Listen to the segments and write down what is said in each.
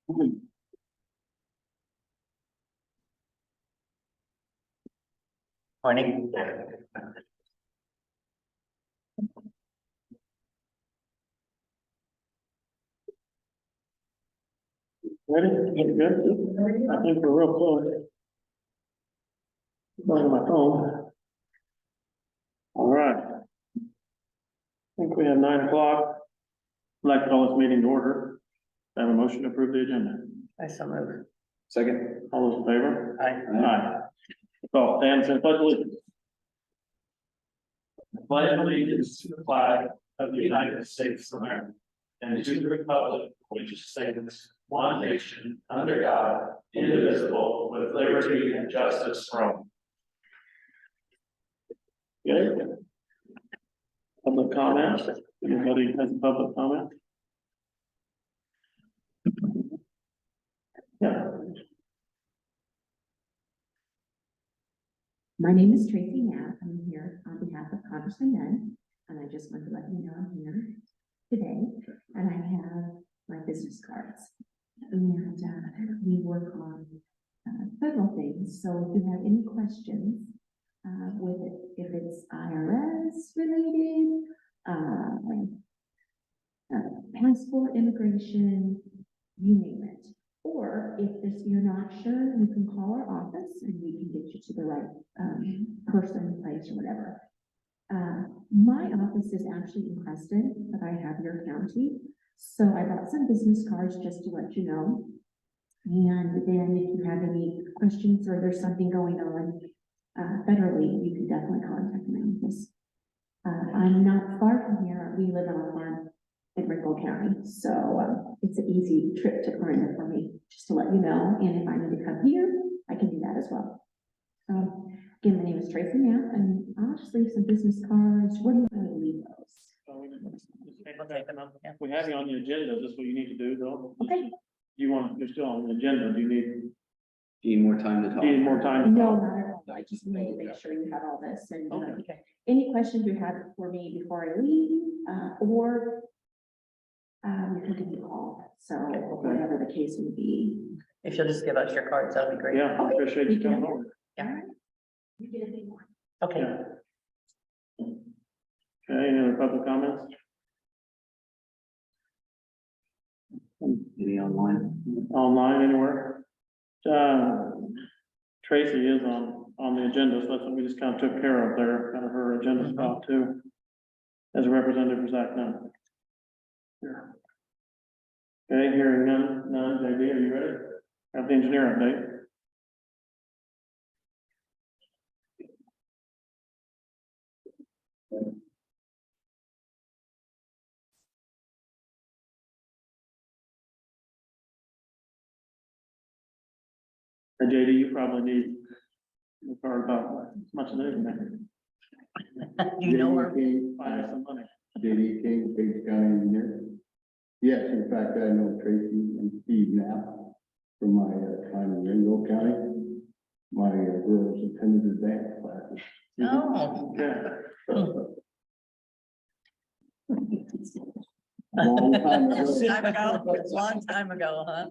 Morning. Ready? You good? I think we're real close. Going to my phone. All right. I think we have 9 o'clock. I'd like to call this meeting to order. I have a motion to approve the agenda. I so move. Second. All those in favor? Aye. Aye. So, stand and pledge allegiance. I pledge allegiance to the flag of the United States of America and to the republic which stands one nation under God, indivisible, with liberty and justice for all. Okay. Public comments. Anybody has a public comment? Yeah. My name is Tracy Knapp. I'm here on behalf of Congressman Nunn, and I just wanted to let you know I'm here today, and I have my business cards. And we work on several things, so if you have any questions with it, if it's IRS related, passport, immigration, you name it. Or if you're not sure, you can call our office and we can get you to the right person, place, or whatever. My office is actually in Preston, but I have your county. So I got some business cards just to let you know. And then if you have any questions or there's something going on federally, you can definitely contact my office. I'm not far from here. We live on a farm in Rickle County, so it's an easy trip to Corinna for me, just to let you know. And if I need to come here, I can do that as well. Again, my name is Tracy Knapp, and I'll just leave some business cards. What do you want to leave those? We have you on the agenda. This is what you need to do, though. Okay. You're still on the agenda. Do you Need more time to talk. need more time to No, talk? not at all. I just wanted to make sure you had all this and Okay. any questions you have for me before I leave, or you can give me a call. So whatever the case may be. If you'll just give us your cards, that'd be great. Yeah, I appreciate you coming over. Yeah. You get anything more. Okay. Yeah. Okay, any other public comments? Any online? Online anywhere? Tracy is on the agenda, so that's what we just kind of took care of there, kind of her agenda spot too. As a representative for Zach Nunn. Here. Okay, hearing none, JD, are you ready? Have the engineer update. And JD, you probably need the card about as much as anything. You know her. Find us some money. JD King, Page County Engineer. Yes, in fact, I know Tracy and Steve now from my time in Ringgold County. My girls attended the dance classes. Oh. Okay. Long time ago. Long time ago, huh?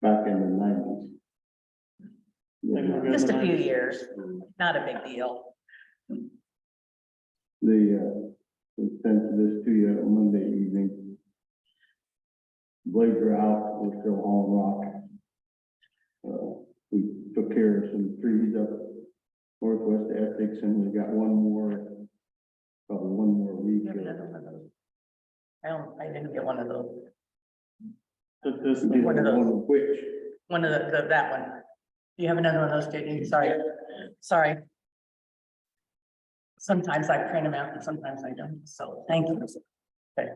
Back in the nineties. Just a few years, not a big deal. We sent this to you Monday evening. Blades are out, we're still on rock. We took care of some trees up northwest Essex, and we got probably one more week. You have another one of those? I didn't get one of those. This, One of those. Which, One of that one. You have another one of those, JD? Sorry. Sometimes I print them out and sometimes I don't, so thank you. Okay.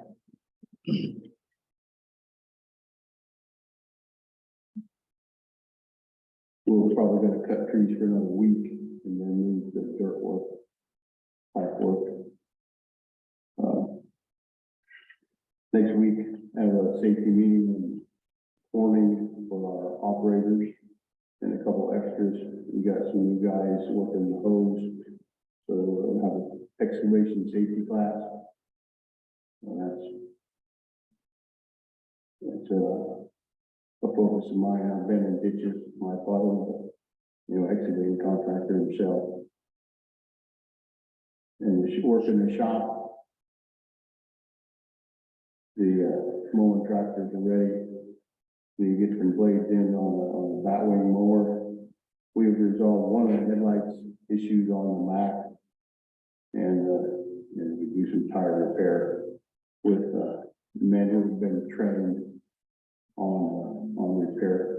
we're probably gonna cut trees for another week and then move to dirt work, pipe work. Next week, have a safety meeting and forming for our operators and a couple extras. We got some new guys working the hose So we'll have an excavation safety class. And that's a focus of mine. I've been in ditches. My father was, excavating contractor himself. And we work in the shop. The mowing tractors are ready. We get some blades in on the batwing mower. We've resolved one of the headlights issues on the Mac. And we do some tire repair with men who've been trained on repair.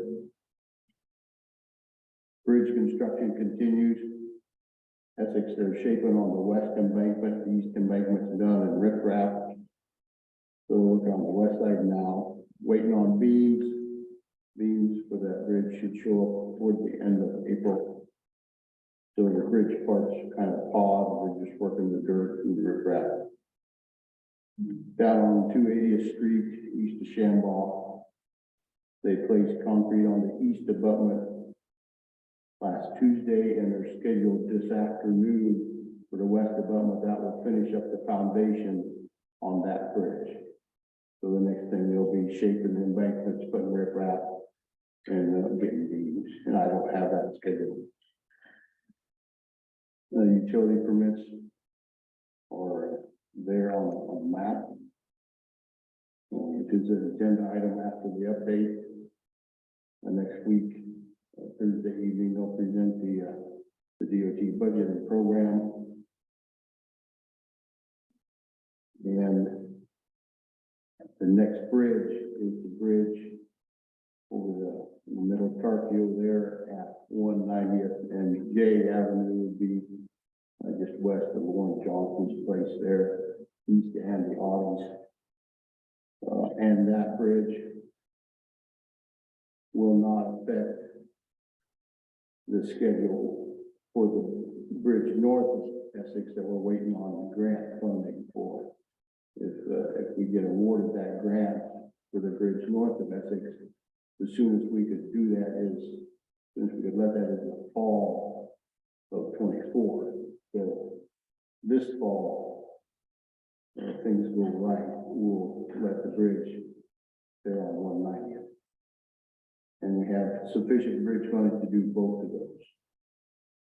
Bridge construction continues. Essex, they're shaping on the west embankment, the east embankment's done and riprap. So we're working on the west side now, waiting on beams. Beams for that bridge should show up toward the end of April. So the bridge part's kind of paused, we're just working the dirt and the riprap. Down on 280th Street, east of Shambach, they placed concrete on the east abutment last Tuesday, and they're scheduled this afternoon for the west abutment. That will finish up the foundation on that bridge. So the next thing they'll be shaping the embankments, putting riprap and getting beams, and I don't have that scheduled. The utility permits are there on the map. It is an agenda item after the update. Next week, Thursday evening, they'll present the DOT budget and program. And the next bridge is the bridge over the middle of Tarkio there at 190th and J Avenue would be just west of Warren Johnson's place there, east of Andy Audie's. And that bridge will not affect the schedule for the bridge north of Essex that we're waiting on grant funding for. If we get awarded that grant for the bridge north of Essex, as soon as we could do that is, since we could let that in the fall of 24. So this fall, things go right, we'll let the bridge there on 190th. And we have sufficient bridge money to do both of those.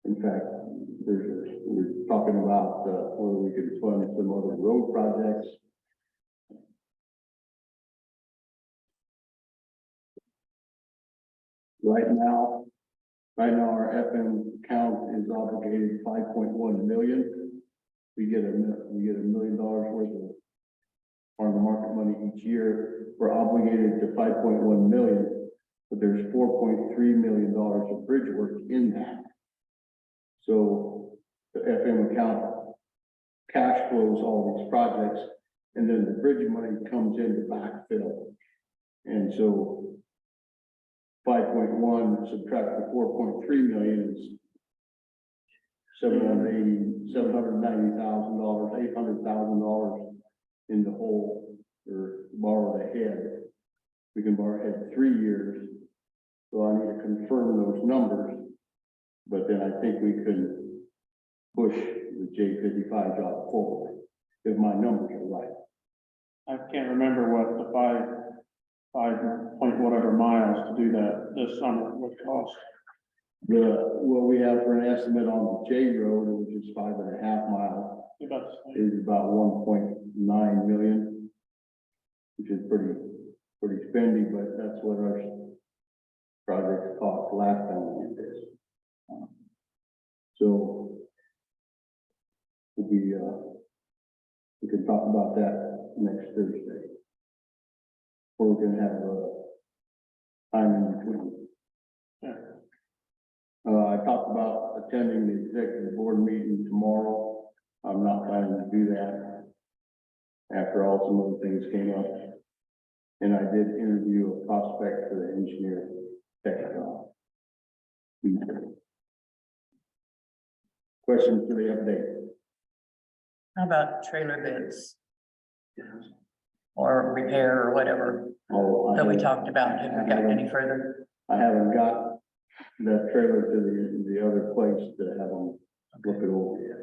In fact, we're talking about whether we could fund some other road projects. Right now our FM account is obligated 5.1 million. We get $1 million worth of farm to market money each year. We're obligated to 5.1 million, but there's $4.3 million of bridge work in that. So the FM account cash flows all these projects, and then the bridge money comes in to backfill. And so 5.1 subtract the 4.3 million is $790,000, $800,000 in the hole, or borrow ahead. We can borrow ahead 3 years. So I need to confirm those numbers, but then I think we can push the J55 job forward if my numbers are right. I can't remember what the five point whatever miles to do that this summer would cost. What we have for an estimate on the J Road, which is 5.5 miles, is about 1.9 million, which is pretty spendy, but that's what our project cost last time we did this. So we can talk about that next Thursday. Or we're gonna have a time in between. I talked about attending the executive board meeting tomorrow. I'm not planning to do that after all some other things came up. And I did interview a prospect for the engineer tech job. Questions for the update? How about trailer bids? Or repair or whatever Oh, that we talked about? Have we gotten any further? I haven't got that trailer to the other place to have them look it over yet.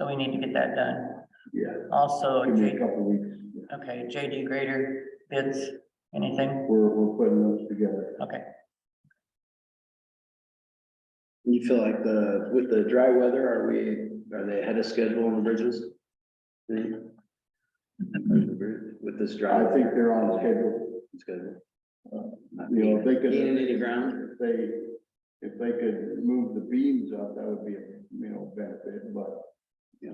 So we need to get that done. Yeah, Also, give me a couple weeks. Yeah. okay, JD Grader bids, anything? We're putting those together. Okay, You feel like with the dry weather, are they ahead of schedule on the bridges? With this dry? I think they're on schedule. Schedule. You know, if they could. Gaining any ground? If they could move the beams up, that would be a, benefit, but. Yeah.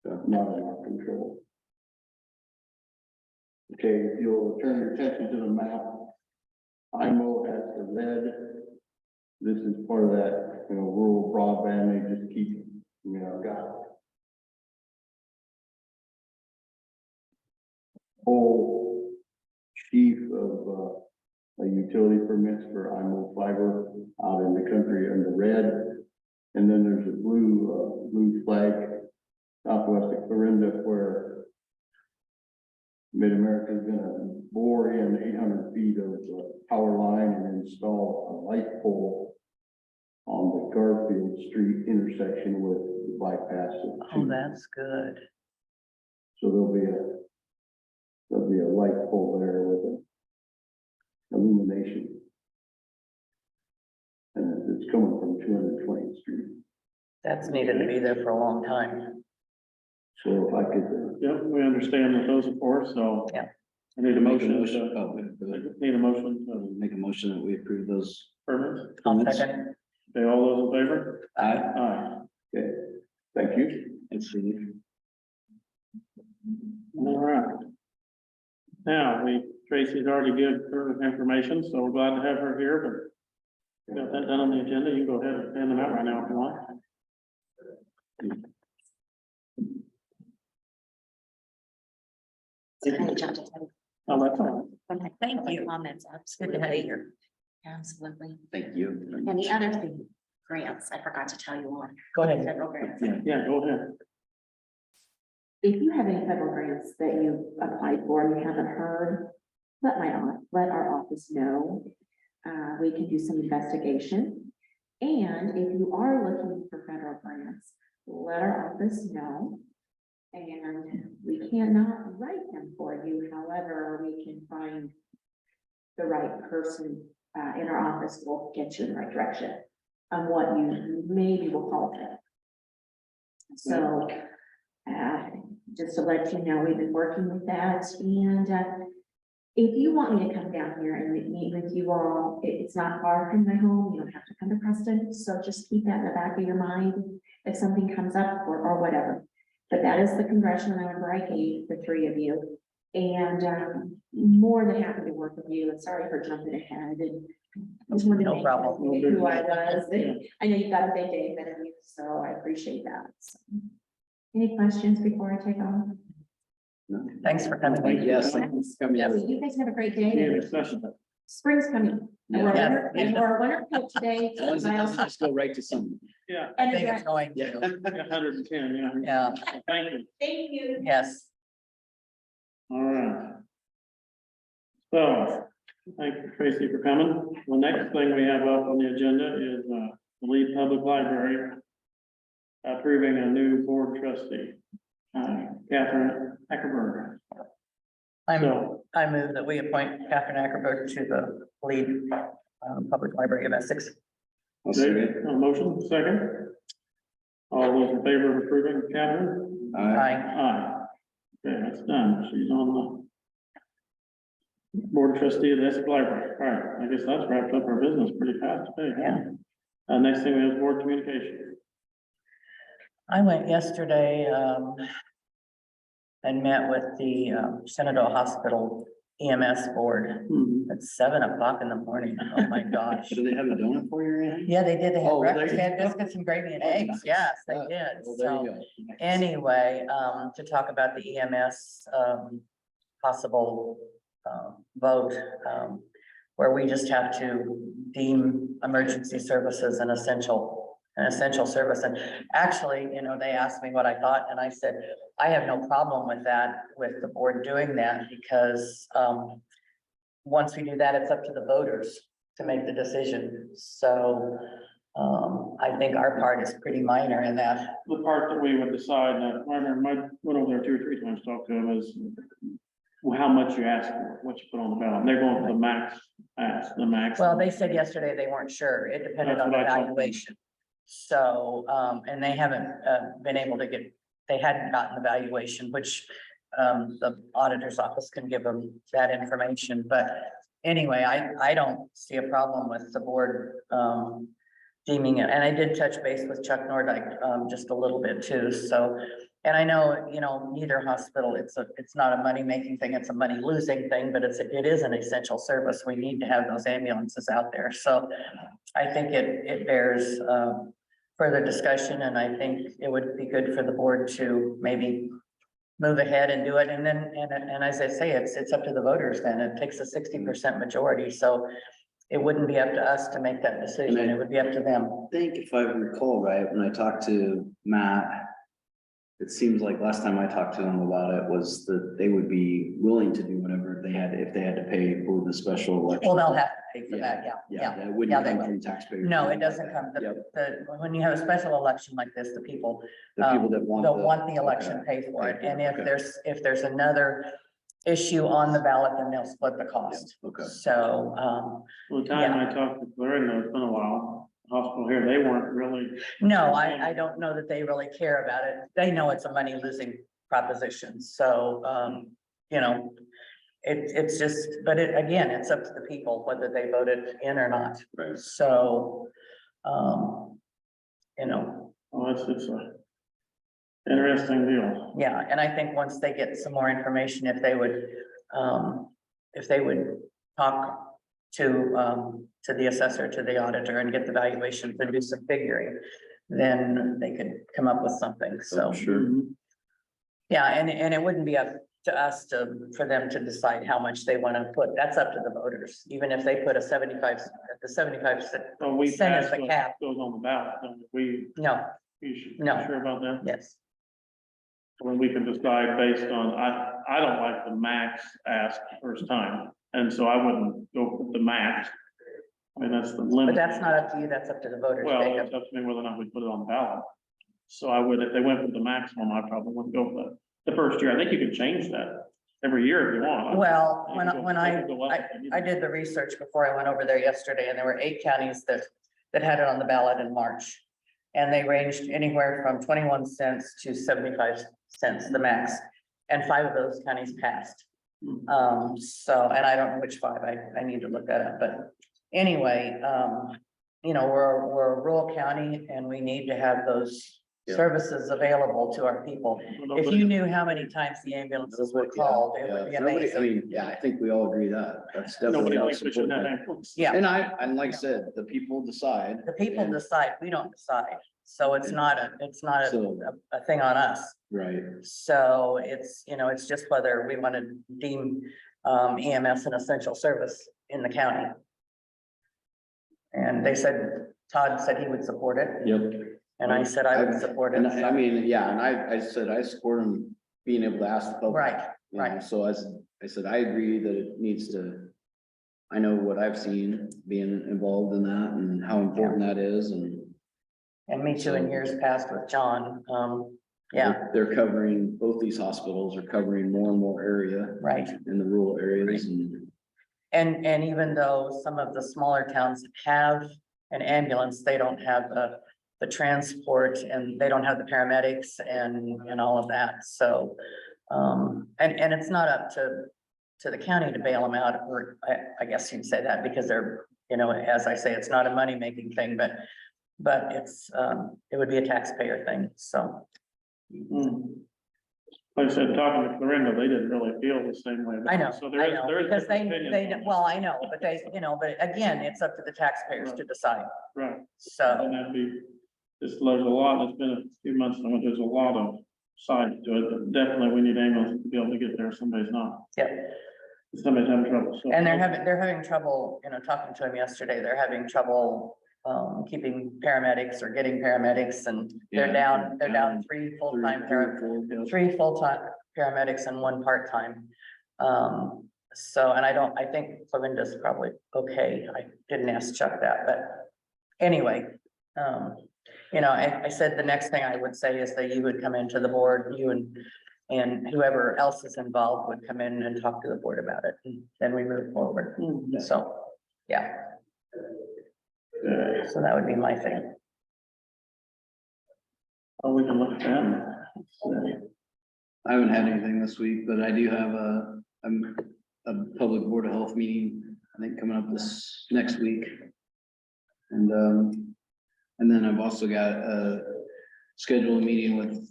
That's not in our control. Okay, if you'll turn your attention to the map. IMO has the red. This is part of that, rural broadband, they just keep, got. Whole sheaf of, utility permits for IMO fiber out in the country in the red. And then there's a blue flag southwest of Clarinda where Mid-America is gonna bore in 800 feet of power line and install a light pole on the Garfield Street intersection with the bypass. oh, that's good. So there'll be a light pole there with a illumination. And it's coming from 220th Street. That's needed to be there for a long time. So if I could, Yep, we understand what those are for, so. Yeah. I need a Make a motion, motion, need a motion to make a motion that we approve those. permits. I'll permits. second. Okay, all those in favor? Aye. Aye. okay, thank you. Thanks, Steve. All right. Now, Tracy's already given her information, so we're glad to have her here, but got that done on the agenda. You can go ahead and hand them out right now if you want. I jumped ahead. Oh, that's all Thank you. Comments, It's good to have you absolutely, here. absolutely. Thank you. And the other thing, grants, I forgot to tell you on. Go ahead. Federal grants. right. Yeah, go ahead. If you have any federal grants that you applied for and you haven't heard, let our office know. We can do some investigation. And if you are looking for federal grants, let our office know. And we cannot write them for you, however, we can find the right person in our office will get you in the right direction on what you maybe will qualify. So, just to let you know, we've been working with that, and if you want me to come down here and meet with you all, it's not far from my home, you don't have to come to Preston, so just keep that in the back of your mind if something comes up or whatever. But that is the congressional number I gave the three of you, and more than happy to work with you, and sorry for jumping ahead, and just wanted to No make problem. you who I was. I know you've got a big day ahead of you, so I appreciate that. So, any questions before I take off? Thanks for coming. Yes, thanks for coming. Yeah, you guys have a great day. Any discussion? Spring's coming. I wore a Yeah. winter- I wore a winter coat today. As long as it doesn't just go right to some. Yeah, I think it's going Yeah. to, 110, yeah. yeah, Thank you. Thank you. yes. All right. So, thank you, Tracy, for coming. The next thing we have up on the agenda is the Lead Public Library approving a new board trustee, Catherine Ackerberg. I move that we appoint Catherine Ackerberg to the lead public library of Essex. I'll second. A motion, second. All those in favor of approving Catherine? Aye. Aye. Aye. Okay, that's done. She's on the board trustee of the Essex Library. All right, I guess that's wrapped up our business pretty fast today. Yeah. Next thing we have is board communication. I went yesterday and met with the Shenandoah Hospital EMS board at 7 o'clock in the morning. Oh, my gosh. Do they have a donut for you or anything? Yeah, they did. They had Oh, there breakfast, you they had go. biscuits and gravy and Oh, eggs. nice. Yes, they Well, did. there you So go. anyway, to talk about the EMS possible vote, where we just have to deem emergency services an essential service. And actually, they asked me what I thought, and I said, I have no problem with that, with the board doing that, because once we do that, it's up to the voters to make the decision. So I think our part is pretty minor in that. The part that we would decide, and I remember, I went over there 2 or 3 times, talked to him, is how much you ask for, what you put on the ballot. They're going for the max, the max. Well, they said yesterday they weren't sure. It depended That's on the what I told them. valuation. So, and they haven't, been able to get, they hadn't gotten the valuation, which, the auditor's office can give them that information, but anyway, I don't see a problem with the board, deeming it, and I did touch base with Chuck Nordyke, just a little bit too, so. And I know, neither hospital, it's not a money-making thing, it's a money-losing thing, but it is an essential service. We need to have those ambulances out there, so I think it bears, further discussion, and I think it would be good for the board to maybe move ahead and do it, and then, and as I say, it's up to the voters then. It takes a 60% majority, so it wouldn't be up to us to make that decision, it would be up to them. I think if I recall right, when I talked to Matt, it seems like last time I talked to them about it was that they would be willing to do whatever they had, if they had to pay for the special election. Well, they'll have to pay for that, yeah. That Yeah, wouldn't they come will. from taxpayers. No, it doesn't come, Yep. when you have a special election like this, the people The people that want. they'll want the election paid for it, and if Okay. there's another issue on the ballot, then they'll split the cost. Okay. So, Well, the time I talked to Clarinda, it's been a while, hospital here, they weren't really, no, I don't know that they really care about it. They know it's a money losing proposition, so, it's just, but again, it's up to the people whether they voted in or not. Right. So, oh, it's a interesting deal. yeah, and I think once they get some more information, if they would talk to the assessor, to the auditor, and get the valuations and do some figuring, then they could come up with something, so. Sure. Yeah, and it wouldn't be up to us for them to decide how much they want to put, that's up to the voters, even if they put the 75 cent. So we Send us pass the what cap. goes on the ballot, don't we? No, You No. sure about that? yes, When we can decide based on, I don't like the max ask first time, and so I wouldn't go with the max. I mean, that's the but limit. that's not up to you, that's up to the voters. Well, Jacob. it's up to me whether or not we put it on the ballot. So I would, if they went with the maximum, I probably wouldn't go for that. The first year, I think you could change that every year if you want. Well, You when can go- you can go up if you need I to. did the research before I went over there yesterday, and there were 8 counties that had it on the ballot in March. And they ranged anywhere from 21 cents to 75 cents, the max, and 5 of those counties passed. So, and I don't know which 5, I need to look that up, but anyway, we're a rural county, and we need to have those Yeah. services available to our people. If you knew how many times the ambulances were called, it would be Nobody, I amazing. mean, yeah, I think we all agree that, that's definitely. Nobody not likes pushing that supported. ambulance. Yeah. And like I said, the people decide. The people and- decide, we don't decide, so it's not So- a thing on us. Right, So it's just whether we want to deem EMS an essential service in the county. And Todd said he would support it, yep. and I said I would support it. And I so- mean, yeah, and I said I support them being able to ask the public. Right, you know, right. So as I said, I agree that it needs to. I know what I've seen being involved in that and how important that is, and And me too, in years past with John, yeah, they're covering, both these hospitals are covering more and more area right. in the rural areas and. And even though some of the smaller towns have an ambulance, they don't have the transport, and they don't have the paramedics and all of that, so. And it's not up to the county to bail them out, or I guess you'd say that, because they're, as I say, it's not a money-making thing, but it's, it would be a taxpayer thing, so. Like I said, talking to Clarinda, they didn't really feel the same way. about I it. know, So there I is, know, there is because different opinions on it. well, I know, but but again, it's up to the taxpayers to decide, Right, and so, that'd be, there's a lot, it's been a few months now, there's a lot of sides to it, but definitely we need ambulance to be able to get there if somebody's not, yeah. if somebody's having trouble, so. And they're having trouble, talking to him yesterday, they're having trouble keeping paramedics or getting paramedics, and they're Yeah, down 3 full-time three full-time paramedics and 1 part-time. So, and I think Clarinda's probably okay. I didn't ask Chuck that, but anyway, you know, I said the next thing I would say is that you would come into the board, you and whoever else is involved would come in and talk to the board about it, and then we move forward. So, yeah, Okay, so that would be my thing. oh, we can look at that. I haven't had anything this week, but I do have a public board of health meeting, I think, coming up this next week. And then I've also got scheduled a meeting with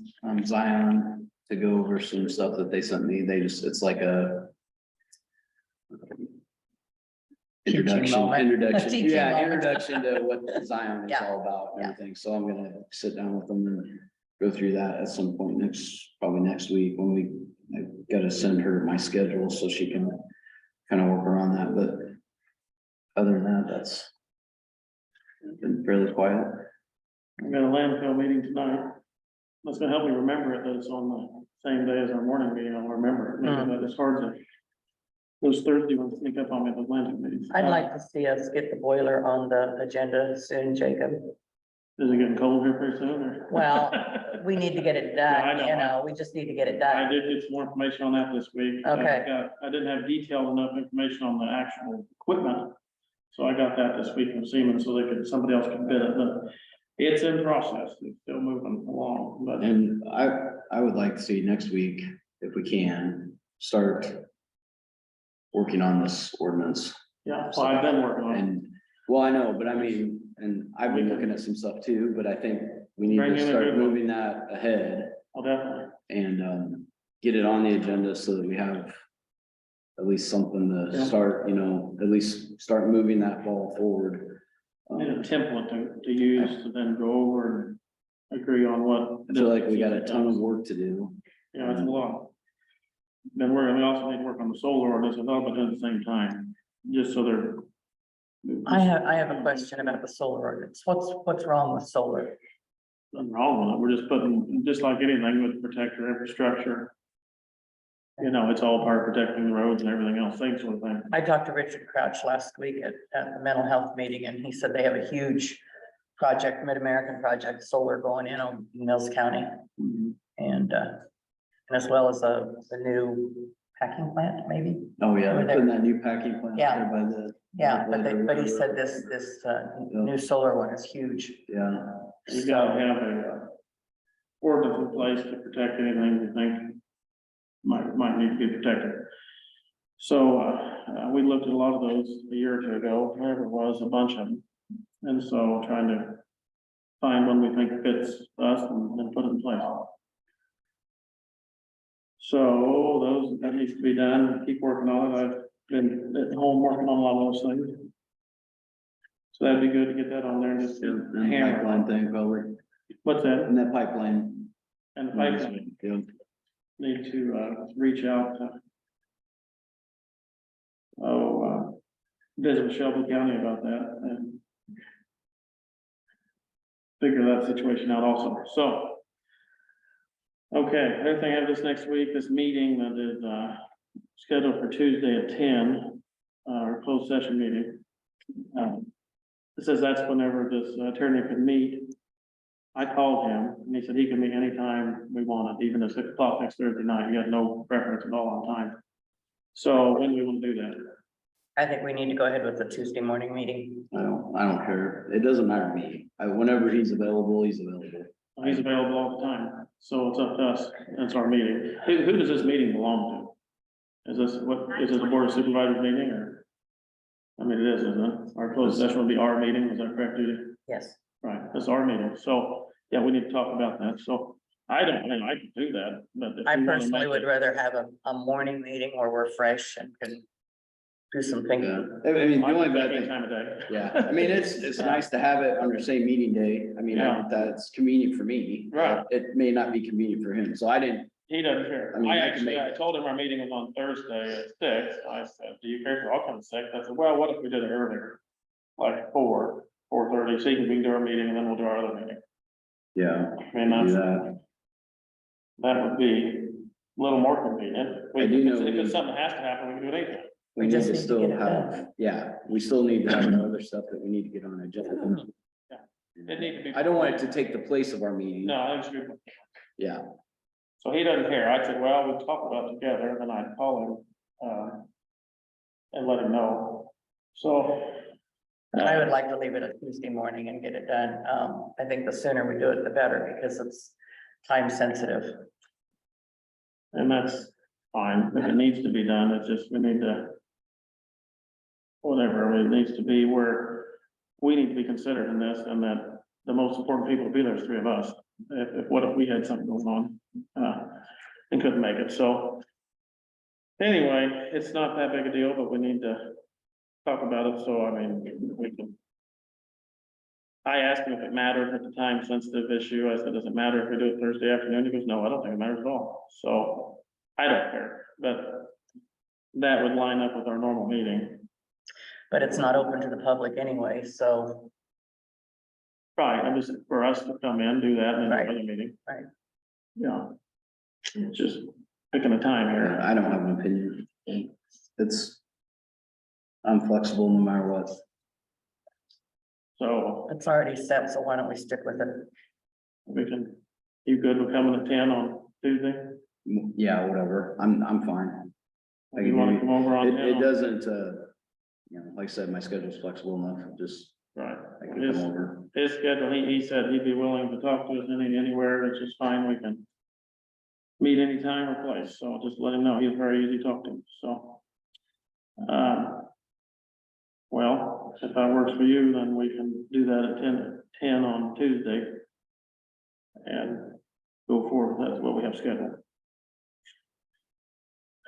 Zion to go over some stuff that they sent me. It's like a Teaching moment. introduction, Teaching yeah, moment. introduction to what Zion is Yeah. all about and Yeah. everything. So I'm gonna sit down with them and go through that at some point probably next week when I've got to send her my schedule so she can kind of work around that, but other than that, that's been fairly quiet. I got a landfill meeting tonight. That's gonna help me remember it, that it's on the same day as our morning meeting, I'll remember it, maybe that it's hard to. Those Thursday ones sneak up on me, those landfill meetings. I'd like to see us get the boiler on the agenda soon, Jacob. Is it getting cold here pretty soon, or? Well, we need to get it Yeah, I done, know. you know, we just need to get it I done. did get some more information on that this week. Okay. I didn't have detailed enough information on the actual equipment. So I got that this week from Siemens, so somebody else could bid it, but it's in process, it's still moving along, but. And I would like to see next week, if we can, start working on this ordinance. Yeah, so I've been working on it. And, well, I know, but I mean, and I've been looking at some stuff too, but I think we need Bring in to a start good one. moving that ahead Oh, definitely. and get it on the agenda so that we have at least something to Yeah. start, at least start moving that ball forward. Need a template to use to then go over and agree on what. I feel like we got a ton of work to do. Yeah, it's a lot. Then we also need to work on the solar ordinance as well, but at the same time, just so they're. I have a question about the solar ordinance. What's wrong with solar? Nothing wrong with it, we're just putting, just like anything with protect your infrastructure. It's all part of protecting the roads and everything else, same sort of thing. I talked to Richard Crouch last week at the mental health meeting, and he said they have a huge project, Mid-American project, solar going in on Mills County. And as well as the new packing plant, maybe. Oh, yeah, Over they're there. putting that new packing plant Yeah. there by the. Yeah, but he said this new solar one is huge. Yeah, You gotta have a ordinance in place to protect anything you think might need to be protected. So, we looked at a lot of those a year or two ago, whatever it was, a bunch of them. And so trying to find one we think fits us and then put it in place. So that needs to be done, keep working on it, I've been at home working on a lot of those things. So that'd be good to get that on there and just and the hammer. pipeline thing probably, What's that? and that pipeline. And the pipeline, Yeah. need to reach out to. Visit with Shelby County about that and. Figure that situation out also, so. Okay, everything I have this next week, this meeting that is scheduled for Tuesday at 10, our closed session meeting. It says that's whenever this attorney can meet. I called him and he said he can meet anytime we want it, even at 6 o'clock next Thursday night. He got no preference at all on time. So when do we want to do that? I think we need to go ahead with the Tuesday morning meeting. I don't care. It doesn't matter to me. Whenever he's available, he's available. He's available all the time, so it's up to us. That's our meeting. Who does this meeting belong to? Is this the Board of Supervisors meeting or? I mean, it is, isn't it? Our closed session will be our meeting. Is that correct, Judy? Yes. Right, that's our meeting. So, yeah, we need to talk about that. So I can do that, but. if I you wanna personally make would it- rather have a morning meeting where we're fresh and can do some Yeah, thinking. I mean, the I only can bad make any thing, time of day. yeah, I mean, it's nice to have it on the same meeting day. I mean, Yeah. that's convenient for me. Right. It may not be convenient for him, so I didn't, He doesn't care. I mean, I I can make I it. told him our meeting was on Thursday at 6. I said, do you care if I'll come at 6? I said, well, what if we did it earlier? Like 4:30, so we can do our meeting and then we'll do our other meeting. yeah, I mean, do that would be a little more convenient. I do know If we- it's something that has to happen, we can do it anytime. We We need just to need to still get it have, yeah, we still need to have other stuff that we need to get on agenda. Yeah. It needs to be. I don't want it to take the place of our meeting. No, I think it's good. Yeah, So he doesn't care. I said, well, we'll talk about it together, and then I'd call him, and let him know. So. I would like to leave it a Tuesday morning and get it done. I think the sooner we do it, the better, because it's time sensitive. And that's fine, if it needs to be done, it's just, we need to. Whatever, it needs to be where we need to be considered in this, and that the most important people to be there is 3 of us. What if we had something going on, and couldn't make it, so. Anyway, it's not that big a deal, but we need to talk about it, so I mean, we can. I asked him if it mattered at the time sensitive issue. I said, does it matter if we do it Thursday afternoon? He goes, no, I don't think it matters at all. So I don't care, but that would line up with our normal meeting. But it's not open to the public anyway, so, Right, I'm just, for us to come in, do that, and then Right. another meeting. Right. Yeah. It's just picking a time here. I don't have an opinion. I'm flexible no matter what. So it's already set, so why don't we stick with it? we can, you good with coming at 10 on Tuesday? Yeah, whatever. I'm fine. I You can wanna do- come over on 10? It doesn't, like I said, my schedule's flexible enough, just, Right. I can come over. His schedule, he said he'd be willing to talk to us anywhere, it's just fine, we can meet anytime or place, so just let him know, he's very easy to talk to, so. Well, if that works for you, then we can do that at 10 on Tuesday. And go forward, that's what we have scheduled.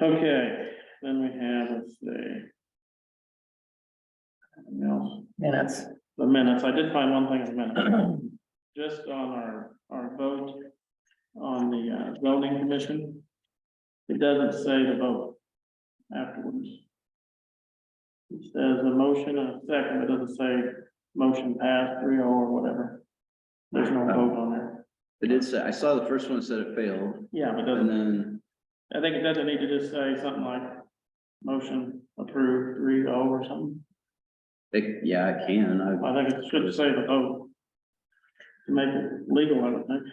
Okay, then we have, let's see. Anything else? Minutes. The minutes, I did find one thing in the minutes, just on our vote on the zoning commission. It doesn't say the vote afterwards. It says a motion and a second, it doesn't say motion passed 3-0 or whatever. There's no vote on there. It did say, I saw the first one said it failed, Yeah, but and doesn't, then, I think it doesn't need to just say something like motion approved 3-0 or something. yeah, I can, I think it should say the vote. To make it legal, I would think.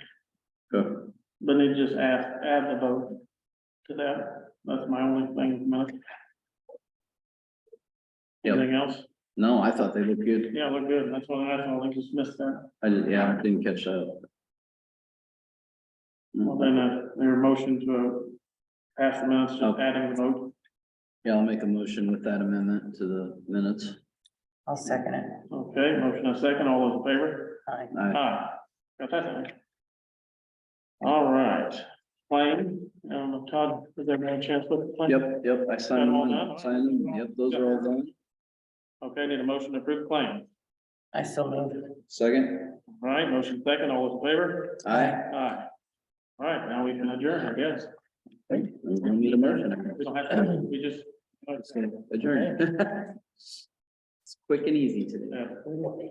Then they just add the vote to that. That's my only thing in a minute. Yep. Anything else? no, I thought they looked good. Yeah, look good. That's what I thought. I just missed that. I didn't catch that. Well, then, their motion to pass the minutes, just Okay. adding the vote. Yeah, I'll make a motion with that amendment to the minutes. I'll second it. Okay, motion and second. All those in favor? Aye. Aye. Got that thing. All right. Claim, Todd, has everyone had a chance to look at the claim? Yep, I signed Got them all them, done? signed them, yep, those are all done. Okay, need a motion to approve claim. I still move. Second? All right, motion second. All those in favor? Aye. Aye. All right, now we can adjourn, I guess. We don't need a motion. We don't have to, we just. Adjourn. It's quick and easy today. Yeah.